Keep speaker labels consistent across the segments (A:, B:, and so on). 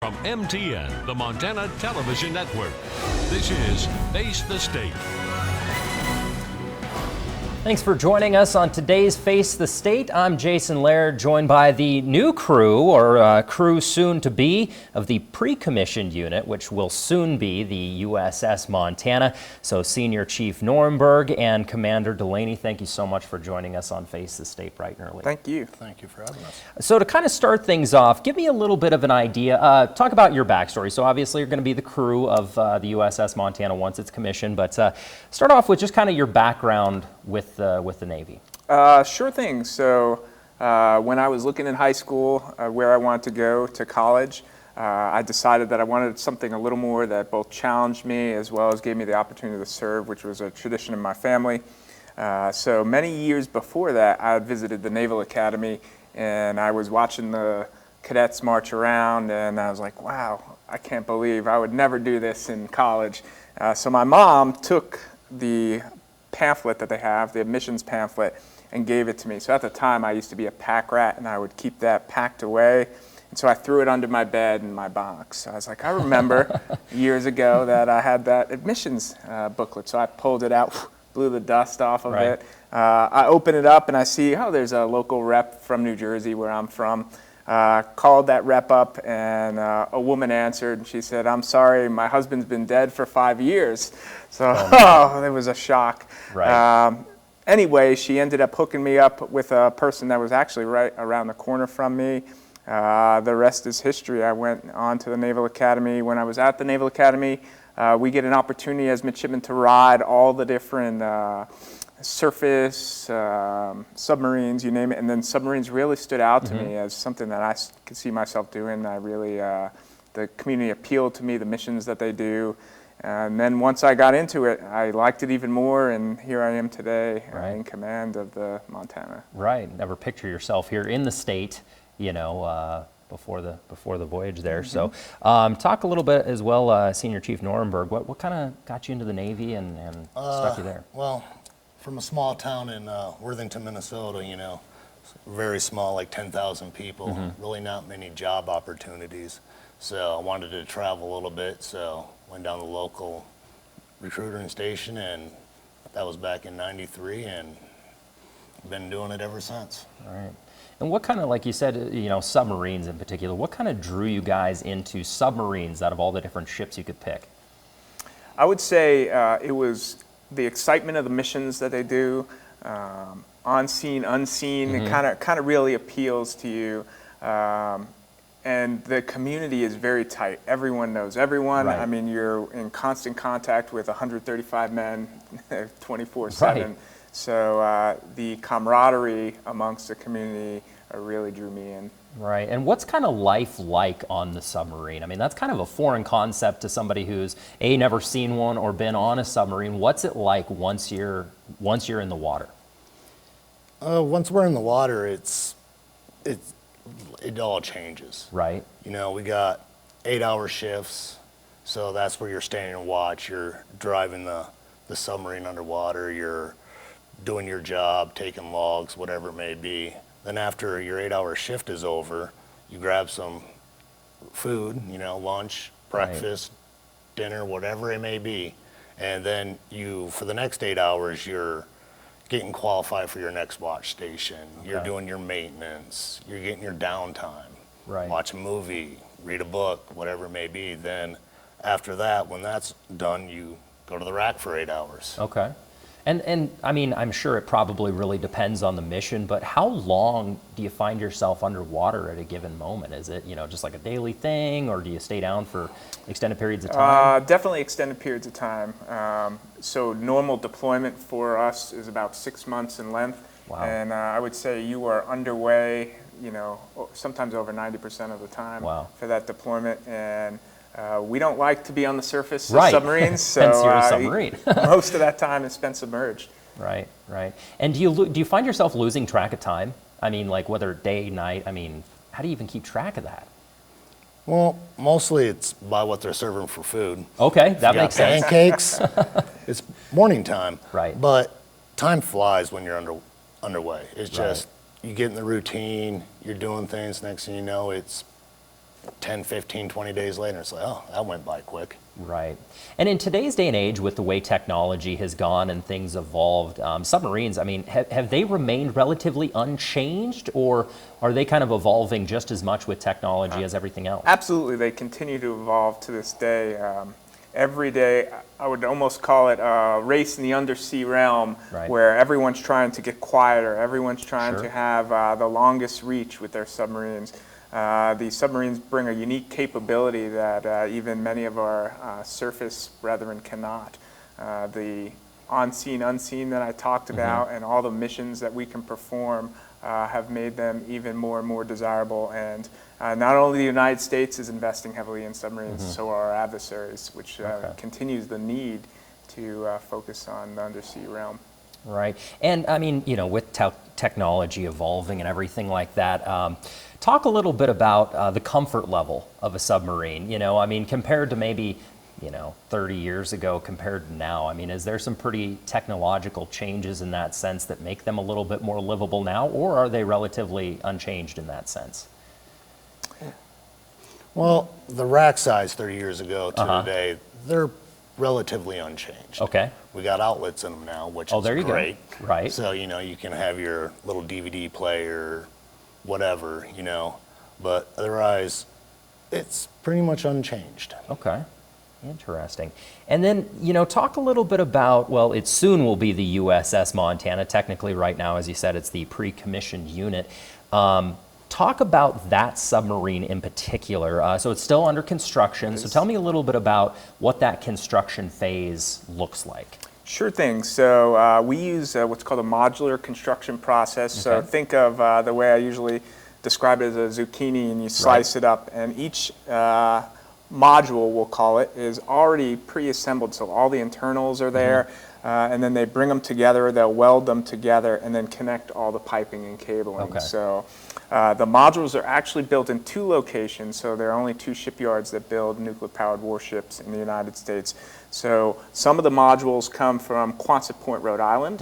A: From MTN, the Montana Television Network, this is Face the State.
B: Thanks for joining us on today's Face the State. I'm Jason Laird, joined by the new crew, or crew soon to be, of the pre-commissioned unit, which will soon be the USS Montana. So Senior Chief Norenberg and Commander Delaney, thank you so much for joining us on Face the State bright and early.
C: Thank you.
D: Thank you for having us.
B: So to kind of start things off, give me a little bit of an idea. Talk about your backstory. So obviously you're going to be the crew of the USS Montana once it's commissioned, but start off with just kind of your background with the Navy.
C: Sure thing. So when I was looking in high school where I wanted to go to college, I decided that I wanted something a little more that both challenged me as well as gave me the opportunity to serve, which was a tradition in my family. So many years before that, I had visited the Naval Academy and I was watching the cadets march around and I was like, wow, I can't believe I would never do this in college. So my mom took the pamphlet that they have, the admissions pamphlet, and gave it to me. So at the time I used to be a pack rat and I would keep that packed away. And so I threw it under my bed in my box. So I was like, I remember years ago that I had that admissions booklet. So I pulled it out, blew the dust off of it. I open it up and I see, oh, there's a local rep from New Jersey where I'm from. Called that rep up and a woman answered and she said, I'm sorry, my husband's been dead for 5 years. So it was a shock.
B: Right.
C: Anyway, she ended up hooking me up with a person that was actually right around the corner from me. The rest is history. I went on to the Naval Academy. When I was at the Naval Academy, we get an opportunity as midshipmen to ride all the different surface, submarines, you name it, and then submarines really stood out to me as something that I could see myself doing. I really, the community appealed to me, the missions that they do, and then once I got into it, I liked it even more, and here I am today in command of the Montana.
B: Right, never picture yourself here in the state, you know, before the voyage there. So talk a little bit as well, Senior Chief Norenberg, what kind of got you into the Navy and stuck you there?
D: Well, from a small town in Worthington, Minnesota, you know, very small, like 10,000 people, really not many job opportunities. So I wanted to travel a little bit, so went down to the local recruiting station, and that was back in '93, and been doing it ever since.
B: All right. And what kind of, like you said, you know, submarines in particular, what kind of drew you guys into submarines out of all the different ships you could pick?
C: I would say it was the excitement of the missions that they do, on scene, unseen, it kind of really appeals to you. And the community is very tight. Everyone knows everyone.
B: Right.
C: I mean, you're in constant contact with 135 men 24/7. So the camaraderie amongst the community really drew me in.
B: Right, and what's kind of life like on the submarine? I mean, that's kind of a foreign concept to somebody who's never seen one or been on a submarine. What's it like once you're in the water?
D: Once we're in the water, it all changes.
B: Right.
D: You know, we got 8-hour shifts, so that's where you're standing and watch. You're driving the submarine underwater. You're doing your job, taking logs, whatever it may be. Then after your 8-hour shift is over, you grab some food, you know, lunch, breakfast, dinner, whatever it may be. And then for the next 8 hours, you're getting qualified for your next watch station. You're doing your maintenance. You're getting your downtime.
B: Right.
D: Watch a movie, read a book, whatever it may be. Then after that, when that's done, you go to the rack for 8 hours.
B: Okay. And I mean, I'm sure it probably really depends on the mission, but how long do you find yourself underwater at a given moment? Is it, you know, just like a daily thing, or do you stay down for extended periods of time?
C: Definitely extended periods of time. So normal deployment for us is about 6 months in length.
B: Wow.
C: And I would say you are underway, you know, sometimes over 90% of the time for that deployment. And we don't like to be on the surface of submarines, so
B: hence you're a submarine.
C: Most of that time is spent submerged.
B: Right, right. And do you find yourself losing track of time? I mean, like whether day, night, I mean, how do you even keep track of that?
D: Well, mostly it's by what they're serving for food.
B: Okay, that makes sense.
D: Pancakes, it's morning time.
B: Right.
D: But time flies when you're underway. It's just, you get in the routine, you're doing things, next thing you know, it's 10, 15, 20 days later, it's like, oh, that went by quick.
B: Right. And in today's day and age, with the way technology has gone and things evolved, submarines, I mean, have they remained relatively unchanged, or are they kind of evolving just as much with technology as everything else?
C: Absolutely, they continue to evolve to this day. Every day, I would almost call it a race in the undersea realm,
B: Right.
C: where everyone's trying to get quieter, everyone's trying
B: Sure.
C: to have the longest reach with their submarines. These submarines bring a unique capability that even many of our surface brethren cannot. The on-scene, unseen that I talked about, and all the missions that we can perform have made them even more and more desirable. And not only the United States is investing heavily in submarines, so are our adversaries, which continues the need to focus on the undersea realm.
B: Right. And I mean, you know, with technology evolving and everything like that, talk a little bit about the comfort level of a submarine. You know, I mean, compared to maybe, 30 years ago compared to now, I mean, is there some pretty technological changes in that sense that make them a little bit more livable now, or are they relatively unchanged in that sense?
D: Well, the rack size 30 years ago to today, they're relatively unchanged.
B: Okay.
D: We got outlets in them now, which is
B: there you
D: great.
B: go. Right.
D: So, you can have your little DVD player, whatever, but otherwise, it's pretty much unchanged.
B: Okay. Interesting. And then, talk a little bit about, well, it soon will be the USS Montana. Technically, right now, as you said, it's the pre-commissioned unit. Talk about that submarine in particular. So it's still under construction. So tell me a little bit about what that construction phase looks like.
C: Sure thing. So we use what's called a modular construction process. So
B: Okay.
C: think of the way I usually describe it as a zucchini, and you slice it up, and each module, we'll call it, is already pre-assembled. So all the internals are there, and then they bring them together, they'll weld them together, and then connect all the piping and cabling.
B: Okay.
C: So the modules are actually built in 2 locations, so there are only 2 shipyards that build nuclear-powered warships in the United States. So some of the modules come from Quonset Point, Rhode Island,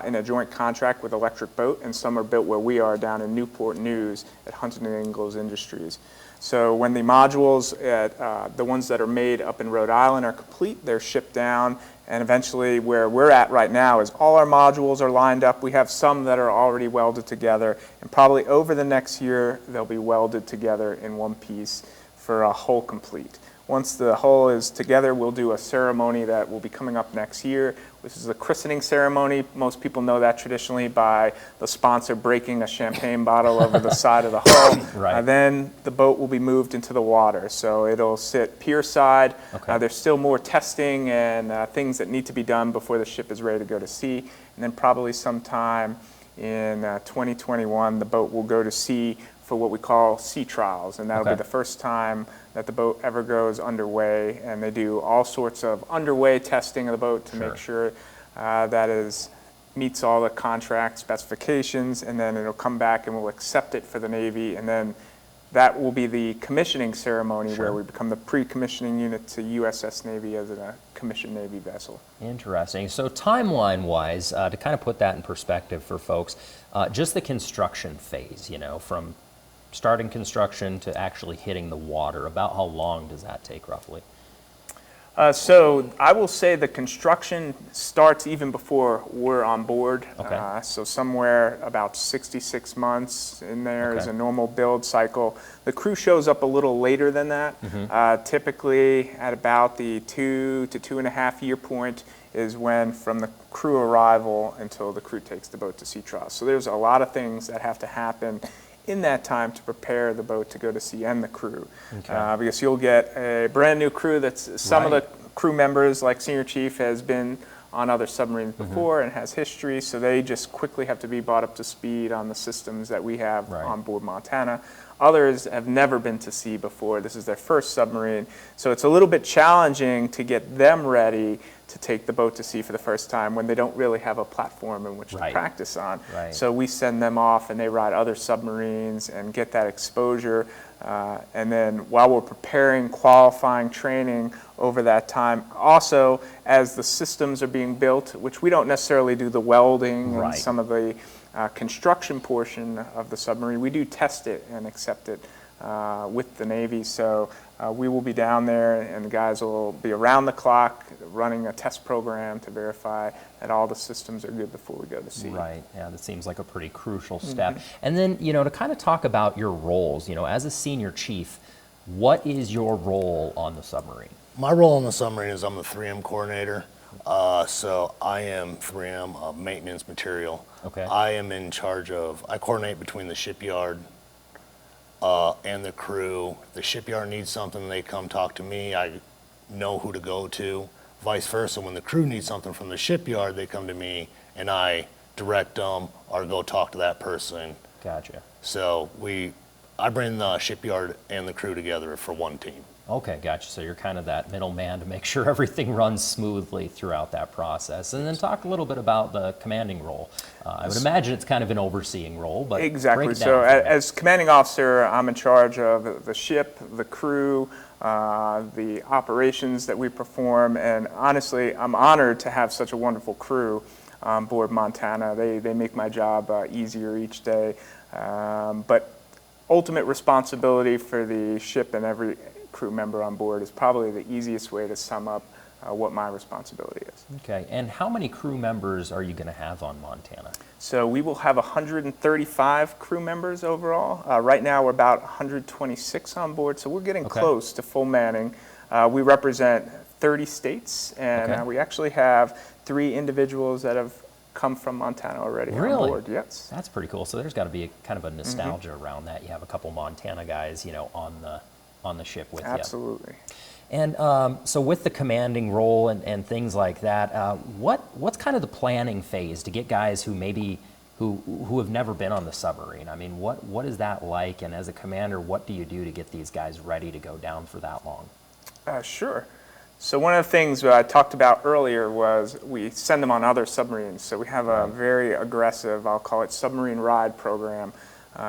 C: in a joint contract with Electric Boat, and some are built where we are down in Newport News at Huntington Ingalls Industries. So when the modules, the ones that are made up in Rhode Island, are complete, they're shipped down, and eventually where we're at right now is all our modules are lined up. We have some that are already welded together, and probably over the next year they'll be welded together in one piece for a whole complete. Once the whole is together, we'll do a ceremony that will be coming up next year, which is a christening ceremony. Most people know that traditionally by the sponsor breaking a champagne bottle over the side of the hull.
B: Right.
C: Then the boat will be moved into the water. So it'll sit pier side.
B: Okay.
C: There's still more testing and things that need to be done before the ship is ready to go to sea. And then probably sometime in 2021, the boat will go to sea for what we call sea trials. And that'll
B: Okay.
C: be the first time that the boat ever goes underway, and they do all sorts of underway testing of the boat to make sure that it meets all the contract specifications, and then it'll come back and we'll accept it for the Navy, and then that will be the commissioning ceremony where we become the pre-commissioning unit to USS Navy as a commissioned Navy vessel.
B: Interesting. So timeline-wise, to kind of put that in perspective for folks, just the construction phase, from starting construction to actually hitting the water, about how long does that take roughly?
C: So I will say the construction starts even before we're on board.
B: Okay.
C: So somewhere about 66 months in there is
B: Okay.
C: a normal build cycle. The crew shows up a little later than that. Typically at about the 2 to 2.5 year point is when from the crew arrival until the crew takes the boat to sea trials. So there's a lot of things that have to happen in that time to prepare the boat to go to sea and the crew.
B: Okay.
C: Because you'll get a brand new crew that's some of the crew members, like Senior Chief, has been on other submarines before and has history, so they just quickly have to be brought up to speed on the systems that we have on board Montana. Others have never been to sea before. This is their first submarine, so it's a little bit challenging to get them ready to take the boat to sea for the first time when they don't really have a platform in which to practice on. So we send them off and they ride other submarines and get that exposure. And then while we're preparing, qualifying, training over that time, also as the systems are being built, which we don't necessarily do the welding and some of the construction portion of the submarine, we do test it and accept it with the Navy. So we will be down there, and the guys will be around the clock running a test program to verify that all the systems are good before we go to sea.
B: Right, yeah, that seems like a pretty crucial step. And then, to kind of talk about your roles, as a senior chief, what is your role on the submarine?
D: My role on the submarine is I'm the 3M coordinator. So I am 3M maintenance material.
B: Okay.
D: I am in charge of, I coordinate between the shipyard and the crew. If the shipyard needs something, they come talk to me. I know who to go to. Vice versa, when the crew needs something from the shipyard, they come to me and I direct them or go talk to that person.
B: Gotcha.
D: So I bring the shipyard and the crew together for one team.
B: Okay, gotcha. So you're kind of that middleman to make sure everything runs smoothly throughout that process. And then talk a little bit about the commanding role. I would imagine it's kind of an overseeing role, but
C: exactly.
B: break it down
C: So
B: for me.
C: as commanding officer, I'm in charge of the ship, the crew, the operations that we perform, and honestly, I'm honored to have such a wonderful crew on board Montana. They make my job easier each day, but ultimate responsibility for the ship and every crew member on board is probably the easiest way to sum up what my responsibility is.
B: Okay, and how many crew members are you going to have on Montana?
C: So we will have 135 crew members overall. Right now we're about 126 on board, so we're getting close to full manning. We represent 30 states, and we actually have 3 individuals that have come from Montana already on board. Yes.
B: That's pretty cool. So there's got to be kind of a nostalgia around that. You have a couple Montana guys, on the ship with you.
C: Absolutely.
B: And so with the commanding role and things like that, what's kind of the planning phase to get guys who maybe who have never been on the submarine? I mean, what is that like? And as a commander, what do you do to get these guys ready to go down for that long?
C: Sure. So one of the things I talked about earlier was we send them on other submarines. So we have a very aggressive, I'll call it submarine ride program.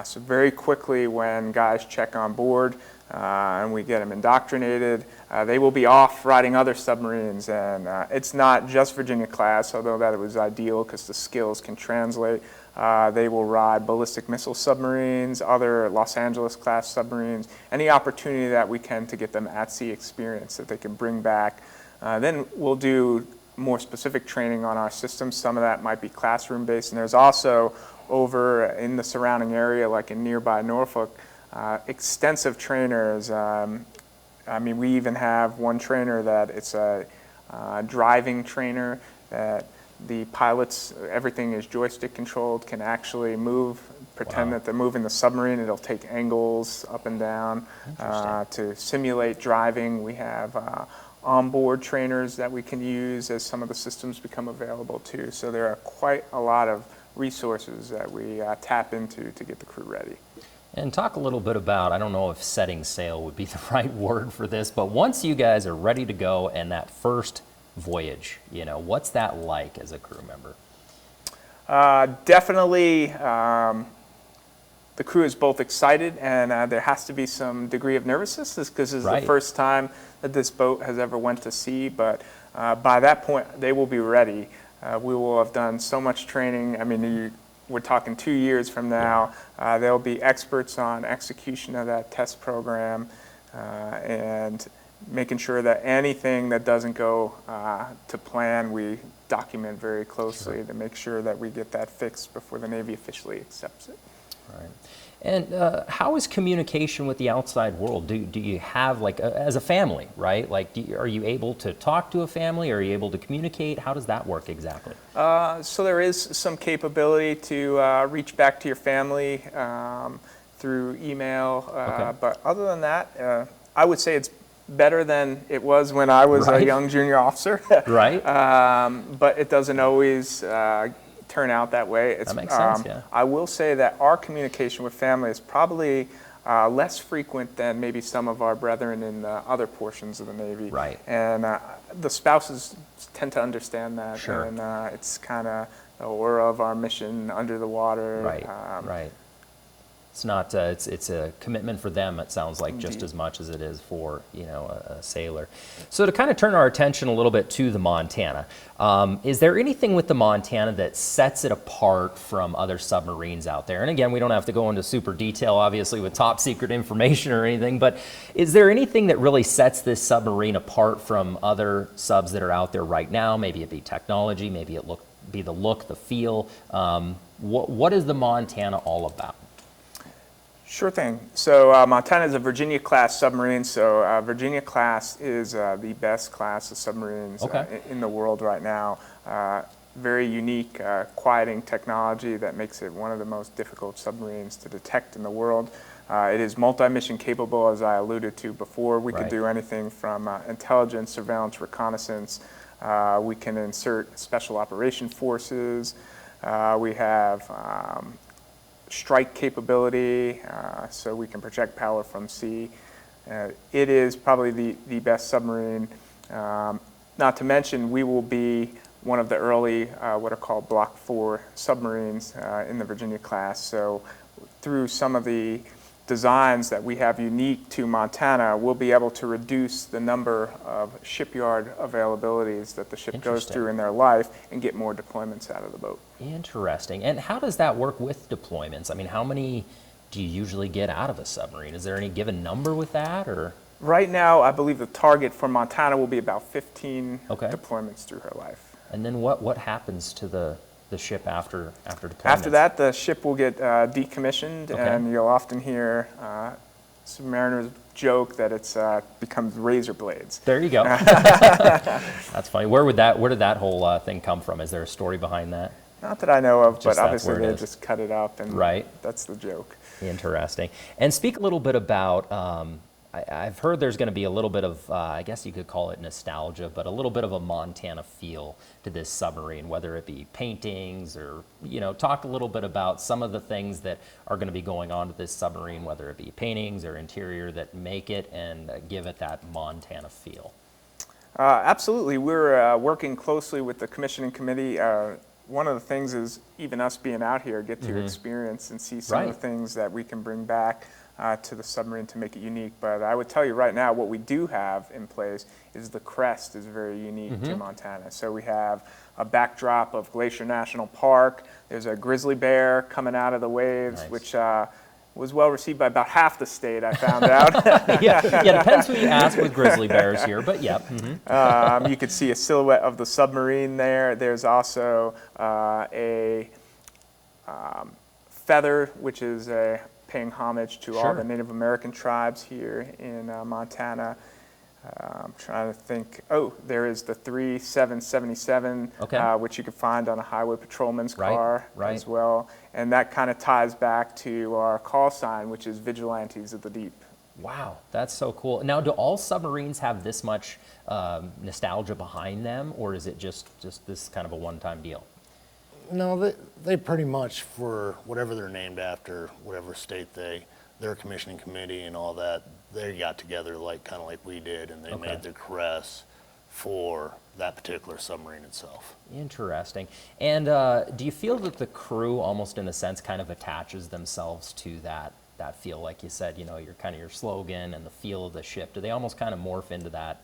C: So very quickly when guys check on board, and we get them indoctrinated, they will be off riding other submarines, and it's not just Virginia class, although that was ideal because the skills can translate. They will ride ballistic missile submarines, other Los Angeles class submarines, any opportunity that we can to get them at sea experience that they can bring back. Then we'll do more specific training on our systems. Some of that might be classroom based, and there's also over in the surrounding area, like in nearby Norfolk, extensive trainers. I mean, we even have one trainer that it's a driving trainer that the pilots, everything is joystick controlled, can actually move, pretend that they're moving the submarine. It'll take angles up and down to simulate driving. We have onboard trainers that we can use as some of the systems become available too. So there are quite a lot of resources that we tap into to get the crew ready.
B: And talk a little bit about, I don't know if setting sail would be the right word for this, but once you guys are ready to go and that first voyage, what's that like as a crew member?
C: Definitely, the crew is both excited and there has to be some degree of nervousness because this is the first time that this boat has ever went to sea, but by that point they will be ready. We will have done so much training. I mean, we're talking 2 years from now. They'll be experts on execution of that test program and making sure that anything that doesn't go to plan, we document very closely to make sure that we get that fixed before the Navy officially accepts it.
B: Right. And how is communication with the outside world? Do you have, like, as a family, right? Like, are you able to talk to a family? Are you able to communicate? How does that work exactly?
C: So there is some capability to reach back to your family through email. But other than that, I would say it's better than it was when I was a young junior officer.
B: Right.
C: But it doesn't always turn out that way.
B: That makes sense, yeah.
C: I will say that our communication with family is probably less frequent than maybe some of our brethren in other portions of the Navy.
B: Right.
C: And the spouses tend to understand that.
B: Sure.
C: And it's kind of the aura of our mission under the water.
B: Right, right. It's not. It's a commitment for them. It sounds like just as much as it is for a sailor. So to kind of turn our attention a little bit to the Montana, is there anything with the Montana that sets it apart from other submarines out there? And again, we don't have to go into super detail, obviously, with top secret information or anything. But is there anything that really sets this submarine apart from other subs that are out there right now? Maybe it be technology. Maybe it be the look, the feel. What is the Montana all about?
C: Sure thing. So Montana is a Virginia-class submarine. So Virginia-class is the best class of submarines in the world right now. Very unique quieting technology that makes it one of the most difficult submarines to detect in the world. It is multi-mission capable, as I alluded to before. We could do anything from intelligence, surveillance, reconnaissance. We can insert special operation forces. We have strike capability, so we can project power from sea. It is probably the best submarine. Not to mention, we will be one of the early, what are called Block 4 submarines in the Virginia class. So through some of the designs that we have unique to Montana, we'll be able to reduce the number of shipyard availabilities that the ship goes through in their life and get more deployments out of the boat.
B: Interesting. And how does that work with deployments? I mean, how many do you usually get out of a submarine? Is there any given number with that, or? Right
C: now, I believe the target for Montana will be about 15 deployments through her life.
B: And then what happens to the ship after deployment?
C: After that, the ship will get decommissioned, and you'll often hear submariners joke that it's becomes razor blades.
B: There you go. That's funny. Where did that whole thing come from? Is there a story behind that?
C: Not that I know of, but obviously they just cut it up, and that's the joke.
B: Interesting. And speak a little bit about, I've heard there's going to be a little bit of, I guess you could call it nostalgia, but a little bit of a Montana feel to this submarine, whether it be paintings or, talk a little bit about some of the things that are going to be going on to this submarine, whether it be paintings or interior that make it and give it that Montana feel.
C: Absolutely. We're working closely with the commissioning committee. One of the things is even us being out here get to experience and see some of the things that we can bring back to the submarine to make it unique. But I would tell you right now, what we do have in place is the crest is very unique to Montana. So we have a backdrop of Glacier National Park. There's a grizzly bear coming out of the waves, which was well received by about half the state, I found out.
B: yeah, depends who you ask with grizzly bears here, but yeah.
C: You could see a silhouette of the submarine there. There's also a feather, which is paying homage to all the Native American tribes here in Montana. I'm trying to think. Oh, there is the 3777, which you can find on a highway patrolman's car as well. And that kind of ties back to our call sign, which is Vigilantes of the Deep.
B: Wow, that's so cool. Now, do all submarines have this much nostalgia behind them, or is it just this kind of a one-time deal?
D: No, they pretty much, for whatever they're named after, whatever state their commissioning committee and all that, they got together kind of like we did, and they made the crest for that particular submarine itself.
B: Interesting. And do you feel that the crew, almost in a sense, kind of attaches themselves to that feel, like you said, your slogan and the feel of the ship? Do they almost kind of morph into that?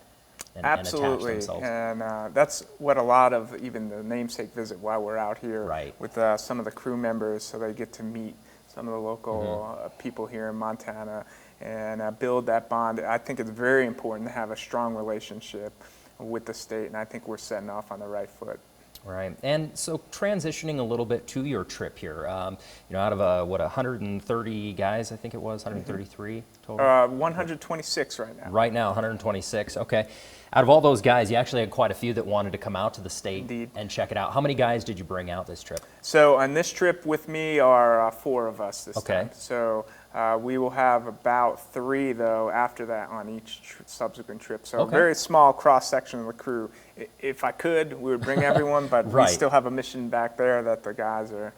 C: Absolutely, and that's what a lot of even the namesake visit while we're out here with some of the crew members, so they get to meet some of the local people here in Montana and build that bond. I think it's very important to have a strong relationship with the state, and I think we're setting off on the right foot.
B: Right, and so transitioning a little bit to your trip here, out of 130 guys, I think it was 133 total.
C: 126 right now.
B: Right now, 126. Okay. Out of all those guys, you actually had quite a few that wanted to come out to the state and check it out. How many guys did you bring out this trip?
C: So on this trip with me are 4 of us this time. So we will have about 3, though, after that on each subsequent trip. So a very small cross-section of the crew. If I could, we would bring everyone, but we still have a mission back there that the guys are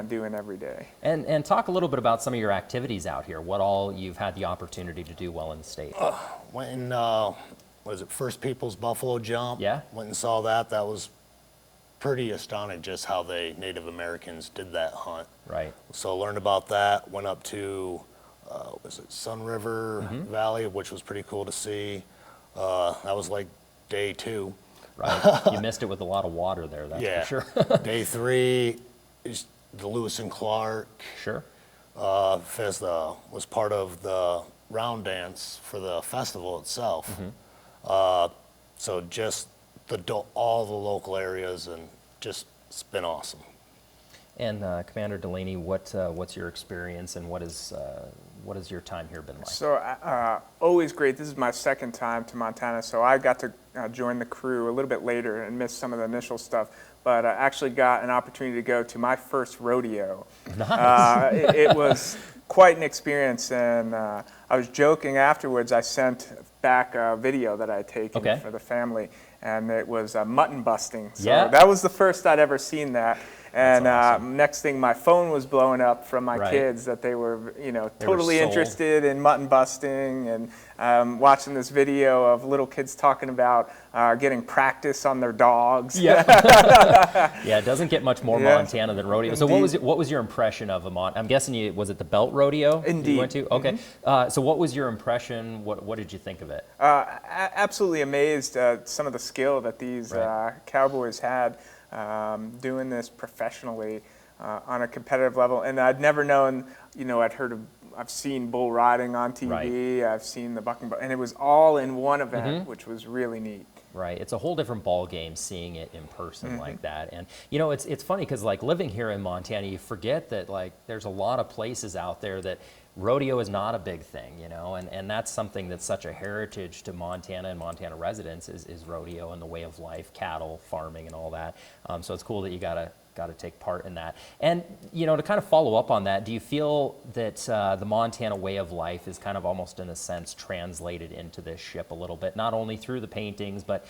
C: doing every day.
B: And talk a little bit about some of your activities out here, what all you've had the opportunity to do while in the state.
D: First People's Buffalo Jump.
B: Yeah.
D: Went and saw that. That was pretty astonished just how Native Americans did that hunt.
B: Right.
D: So I learned about that, went up to, was it Sun River Valley, which was pretty cool to see. That was like day 2.
B: Right. You missed it with a lot of water there, that's for sure.
D: Day 3 is the Lewis and Clark.
B: Sure.
D: Was part of the round dance for the festival itself. So just all the local areas, and just it's been awesome.
B: And Commander Delaney, what's your experience, and what has your time here been like?
C: So always great. This is my second time to Montana, so I got to join the crew a little bit later and missed some of the initial stuff, but I actually got an opportunity to go to my first rodeo.
B: Nice.
C: It was quite an experience, and I was joking afterwards. I sent back a video that I had taken for the family, and it was mutton busting. So that was the first I'd ever seen that. And awesome. Next thing, my phone was blowing up from my kids that they were, totally interested in mutton busting, and watching this video of little kids talking about getting practice on their dogs.
B: Yeah, it doesn't get much more Montana than rodeo. So what was your impression of I'm guessing was it the Belt Rodeo?
C: Indeed.
B: You went to? Okay. So what was your impression? What did you think of it?
C: Absolutely amazed at some of the skill that these cowboys had. Doing this professionally on a competitive level, and I'd never known. I've seen bull riding on TV. I've seen the bucking, and it was all in one event, which was really neat.
B: Right, it's a whole different ball game seeing it in person like that, and it's funny because like living here in Montana, you forget that like there's a lot of places out there that rodeo is not a big thing, and that's something that's such a heritage to Montana and Montana residents is rodeo and the way of life, cattle, farming, and all that. So it's cool that you got to take part in that. And to kind of follow up on that, do you feel that the Montana way of life is kind of almost in a sense translated into this ship a little bit, not only through the paintings, but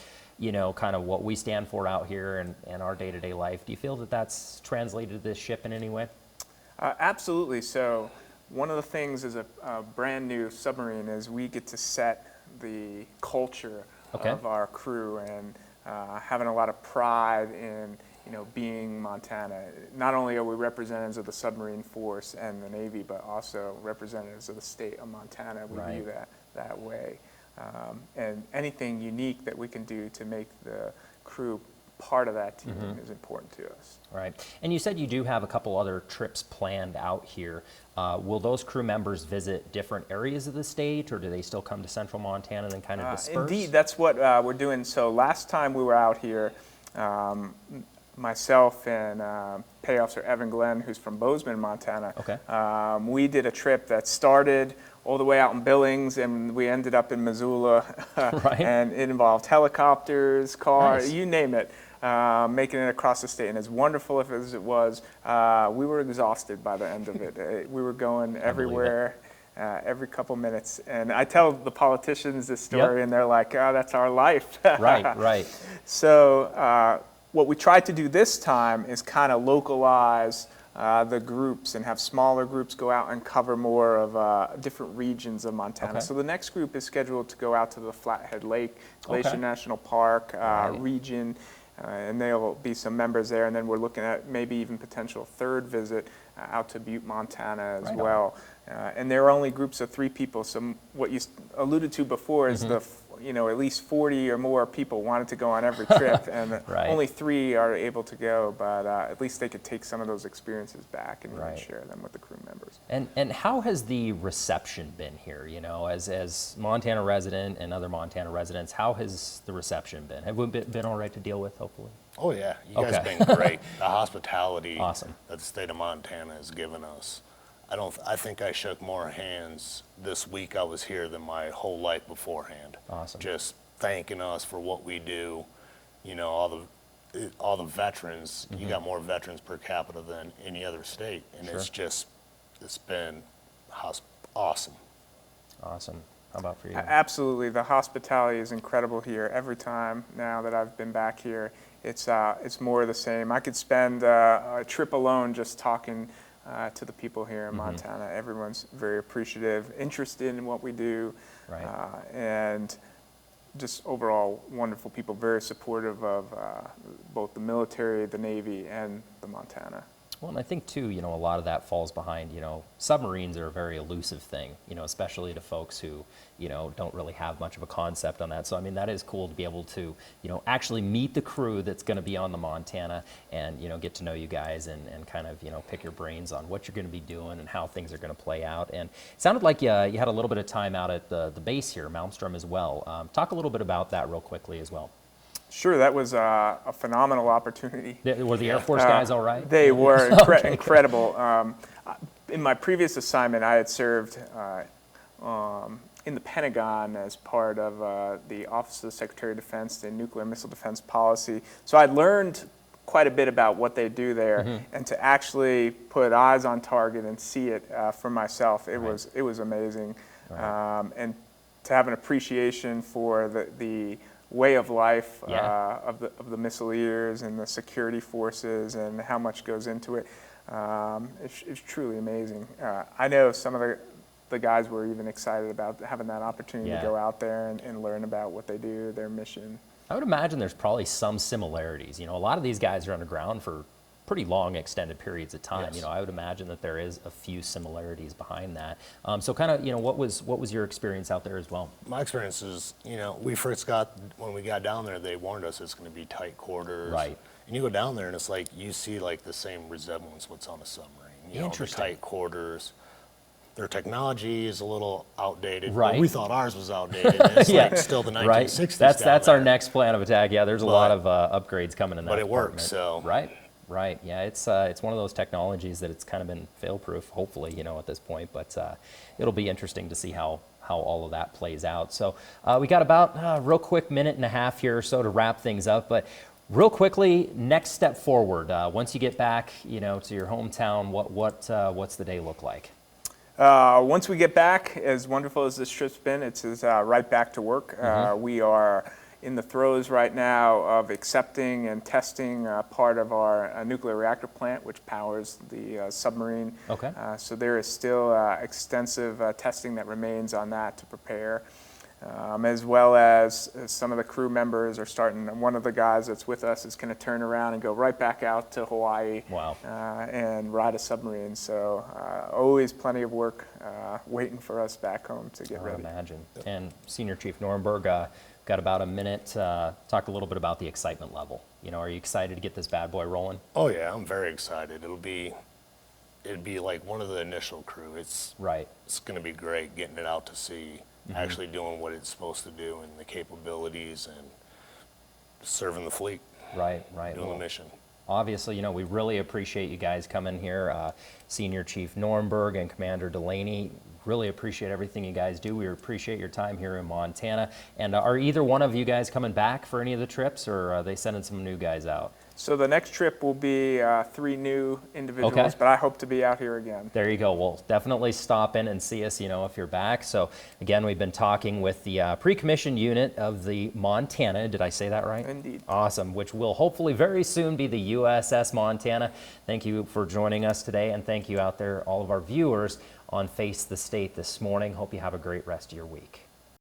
B: kind of what we stand for out here and our day-to-day life? Do you feel that that's translated to this ship in any way?
C: Absolutely. So one of the things as a brand new submarine is we get to set the culture of our crew, and having a lot of pride in being Montana. Not only are we representatives of the submarine force and the Navy, but also representatives of the state of Montana. We view that way. And anything unique that we can do to make the crew part of that team is important to us.
B: Right. And you said you do have a couple other trips planned out here. Will those crew members visit different areas of the state, or do they still come to central Montana and then kind of disperse?
C: Indeed, that's what we're doing. So last time we were out here, myself and Pay Officer Evan Glenn, who's from Bozeman, Montana, we did a trip that started all the way out in Billings, and we ended up in Missoula, and it involved helicopters, cars, you name it, making it across the state. And as wonderful as it was, we were exhausted by the end of it. We were going everywhere. Every couple minutes, and I tell the politicians this story, and they're like, "Oh, that's our life."
B: Right.
C: So what we tried to do this time is kind of localize the groups and have smaller groups go out and cover more of different regions of Montana. So the next group is scheduled to go out to the Flathead Lake Glacier National Park region, and there'll be some members there. And then we're looking at maybe even potential third visit out to Butte, Montana as well. And there are only groups of 3 people. So what you alluded to before is at least 40 or more people wanted to go on every trip, and only 3 are able to go, but at least they could take some of those experiences back and share them with the crew members.
B: And how has the reception been here? As Montana resident and other Montana residents, how has the reception been? Have we been all right to deal with, hopefully?
D: Oh yeah, you guys have been great. The hospitality
B: that
D: the state of Montana has given us. I think I shook more hands this week I was here than my whole life beforehand.
B: Awesome.
D: Just thanking us for what we do. All the veterans. You got more veterans per capita than any other state, and it's been awesome.
B: Awesome. How about for you?
C: Absolutely, the hospitality is incredible here. Every time now that I've been back here, it's more of the same. I could spend a trip alone just talking to the people here in Montana. Everyone's very appreciative, interested in what we do, and just overall wonderful people, very supportive of both the military, the Navy, and the Montana.
B: Well, and I think too, a lot of that falls behind, submarines are a very elusive thing, especially to folks who, don't really have much of a concept on that. So, I mean, that is cool to be able to, actually meet the crew that's going to be on the Montana and, get to know you guys and kind of, pick your brains on what you're going to be doing and how things are going to play out. And it sounded like you had a little bit of time out at the base here, Malmstrom as well. Talk a little bit about that real quickly as well.
C: Sure, that was a phenomenal opportunity.
B: Were the Air Force guys all right?
C: They were incredible. In my previous assignment, I had served in the Pentagon as part of the Office of the Secretary of Defense, the Nuclear Missile Defense Policy. So I'd learned quite a bit about what they do there, and to actually put eyes on target and see it for myself, it was amazing.
B: Right.
C: And to have an appreciation for the way of life of the missileers and the security forces and how much goes into it. It's truly amazing. I know some of the guys were even excited about having that opportunity to go out there and learn about what they do, their mission.
B: I would imagine there's probably some similarities. A lot of these guys are underground for pretty long extended periods of time.
D: Yes.
B: I would imagine that there is a few similarities behind that. So kind of, what was your experience out there as well?
D: My experience is, when we got down there, they warned us it's going to be tight quarters.
B: Right.
D: And you go down there and it's like, you see like the same resemblance what's on a submarine.
B: Interesting.
D: The tight quarters. Their technology is a little outdated.
B: Right.
D: Well, we thought ours was outdated. And it's like still the 1960s.
B: Right. That's our
D: there.
B: next plan of attack. Yeah, there's a lot of upgrades coming in that
D: But it
B: department.
D: works, so.
B: Right. Yeah, it's one of those technologies that it's kind of been fail-proof, hopefully, at this point. But it'll be interesting to see how all of that plays out. So we got about a real quick minute and a half here or so to wrap things up. But real quickly, next step forward. Once you get back, to your hometown, what's the day look like?
C: Once we get back, as wonderful as this trip's been, it's right back to work. We are in the throes right now of accepting and testing part of our nuclear reactor plant, which powers the submarine.
B: Okay.
C: So there is still extensive testing that remains on that to prepare, as well as some of the crew members are starting. One of the guys that's with us is going to turn around and go right back out to Hawaii.
B: Wow.
C: And ride a submarine. So always plenty of work waiting for us back home to get ready.
B: I imagine. And Senior Chief Norrenberg, got about a minute. Talk a little bit about the excitement level. Are you excited to get this bad boy rolling?
D: Oh yeah, I'm very excited. It'd be like one of the initial crew. It's going to be great getting it out to sea, actually doing what it's supposed to do and the capabilities and serving the fleet.
B: Right.
D: Doing the mission.
B: Obviously, we really appreciate you guys coming here. Senior Chief Norrenberg and Commander Delaney, really appreciate everything you guys do. We appreciate your time here in Montana. And are either one of you guys coming back for any of the trips, or are they sending some new guys out?
C: So the next trip will be 3 new individuals, but I hope to be out here again.
B: There you go. Well, definitely stop in and see us, if you're back. So again, we've been talking with the pre-commissioned unit of the Montana. Did I say that right?
C: Indeed.
B: Awesome, which will hopefully very soon be the USS Montana. Thank you for joining us today, and thank you out there, all of our viewers on Face the State this morning. Hope you have a great rest of your week.